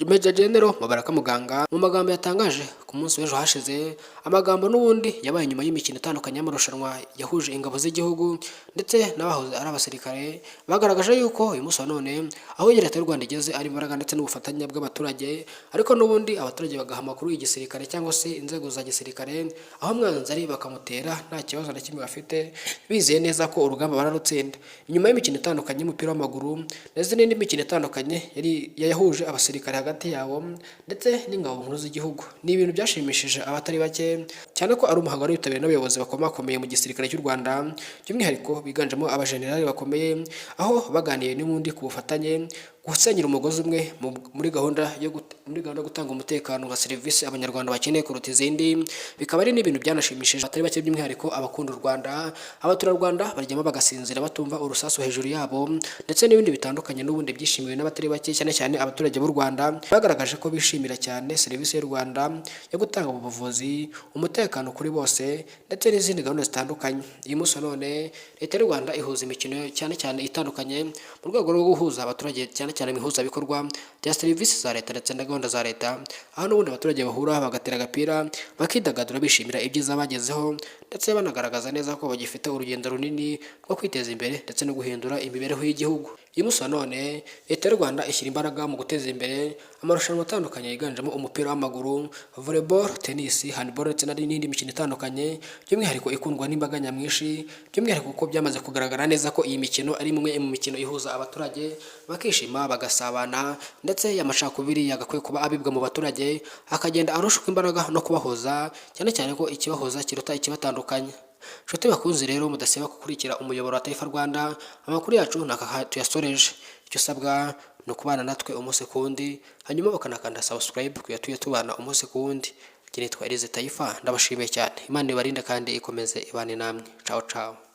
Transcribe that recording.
Major General Mubaraka Muganga mu magambo yatangaje ku munsi w'ejo hashize, amagambo n'ubundi yabaye nyuma y'imikino itandukanye y'amarushanwa yahuje ingabo z'igihugu ndetse n'abahoze ari abasirikare, bagaragaje yuko uyu munsi wa none aho leta y'u Rwanda igeze ari imbaraga ndetse n'ubufatanye bw'abaturage, ariko n'ubundi abaturage bagaha amakuru y'igisirikare cyangwa se inzego za gisirikare, aho umwanzari bakamutera nta kibazo na kimwe bafite, bizeye neza ko urugamba bararutsinda. Inyuma y'imikino itandukanye y'umupira w'amaguru ndetse n'indi mikino itandukanye yahuje abasirikare hagati yabo ndetse n'ingabo nkuru z'igihugu, ni ibintu byashimishije abatari bake, cyane ko ari umuhango wari witabiriwe n'abayobozi bakomakomeye mu gisirikare cy'u Rwanda, by'umwihariko biganjemo abajenerali bakomeye, aho baganiye n'ubundi ku bufatanye, gusenyera umugozi umwe muri gahunda yo gutanga umutekano nka serivisi abanyarwanda bakeneye kuruta izindi. Bikaba ari n'ibintu byanashimishije abatari bake, by'umwihariko abakunda u Rwanda, abaturarwanda baryama bagasinzira batumva urusasu hejuru yabo, ndetse n'ibindi bitandukanye n'ubundi byishimiwe n'abatari bake, cyane cyane abaturage b'u Rwanda bagaragaje ko bishimira cyane serivisi y'u Rwanda yo gutanga ubuvuzi, umutekano kuri bose ndetse n'izindi gahunda zitandukanye. Uyu munsi none leta y'u Rwanda ihuza imikino cyane cyane itandukanye mu rwego rwo guhuza abaturage, cyane cyane ibikorwa bya serivisi za leta ndetse na gahunda za leta, aho n'ubundi abaturage bahura bagatera agapira bakidagadura bishimira ibyiza bagezeho, ndetse banagaragaza neza ko bagifite urugendo runini rwo kwiteza imbere ndetse no guhindura imibereho y'igihugu. Uyu munsi wa none leta y'u Rwanda ishyira imbaraga mu guteza imbere amarushanwa atandukanye yiganjemo umupira w'amaguru, volleyball, tennis, handball ndetse n'indi mikino itandukanye, by'umwihariko ikundwa n'imbaga nyamwinshi, by'umwihariko kuko byamaze kugaragara neza ko iyi mikino ari imwe mu mikino ihuza abaturage bakishima bagasabana, ndetse amacakubiri yagakwiye kuba abibwa mu baturage, akagenda arushwa imbaraga no kubahoza, cyane cyane ko ikibahoza kiruta ikibatandukanya. Nshuti bakunzi rero, mudasiba gukurikira umuyoboro wa Taifa Rwanda, amakuru yacu naka tuyasoreje. Icyo usabwa ni ukubana natwe umunsi ku wundi, hanyuma bakanakanda subscribe kuya tubana umunsi ku wundi. Nitwa Elize Taifa, ndabashimiye cyane. Imana ibarinde kandi ikomeze ibane namwe. Ciao ciao.